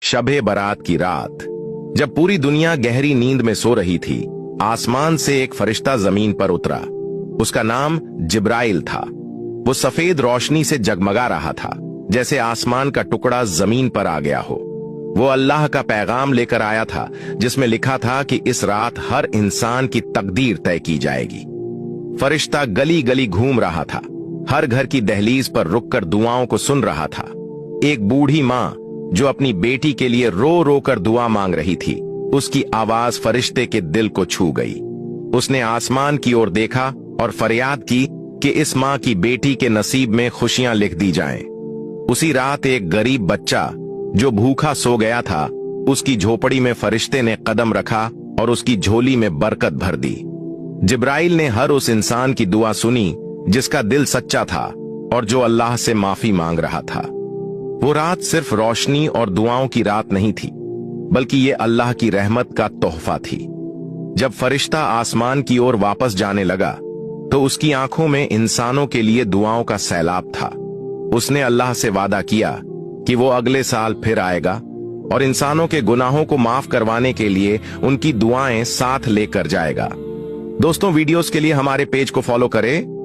शबे बारात की रात, जब पूरी दुनिया गहरी नींद में सो रही थी, आसमान से एक फरिश्ता जमीन पर उतरा। उसका नाम जिब्राइल था। वो सफेद रोशनी से जगमगा रहा था, जैसे आसमान का टुकड़ा जमीन पर आ गया हो। वो अल्लाह का पैगाम लेकर आया था, जिसमें लिखा था कि इस रात हर इंसान की तकदीर तय की जाएगी। फरिश्ता गली गली घूम रहा था, हर घर की दहलीज पर रुककर दुआओं को सुन रहा था। एक बूढ़ी माँ जो अपनी बेटी के लिए रो रो कर दुआ मांग रही थी, उसकी आवाज फरिश्ते के दिल को छू गई। उसने आसमान की ओर देखा और फरियाद की कि इस माँ की बेटी के नसीब में खुशियां लिख दी जाएं। उसी रात एक गरीब बच्चा जो भूखा सो गया था, उसकी झोपड़ी में फरिश्ते ने कदम रखा और उसकी झोली में बरकत भर दी। जिब्राइल ने हर उस इंसान की दुआ सुनी जिसका दिल सच्चा था और जो अल्लाह से माफी मांग रहा था। वो रात सिर्फ रोशनी और दुआओं की रात नहीं थी, बल्कि ये अल्लाह की रहमत का तोहफा थी। जब फरिश्ता आसमान की ओर वापस जाने लगा, तो उसकी आंखों में इंसानों के लिए दुआओं का सैलाब था। उसने अल्लाह से वादा किया कि वो अगले साल फिर आएगा और इंसानों के गुनाहों को माफ करवाने के लिए उनकी दुआएं साथ लेकर जाएगा। दोस्तों, वीडियोस के लिए हमारे पेज को फॉलो करें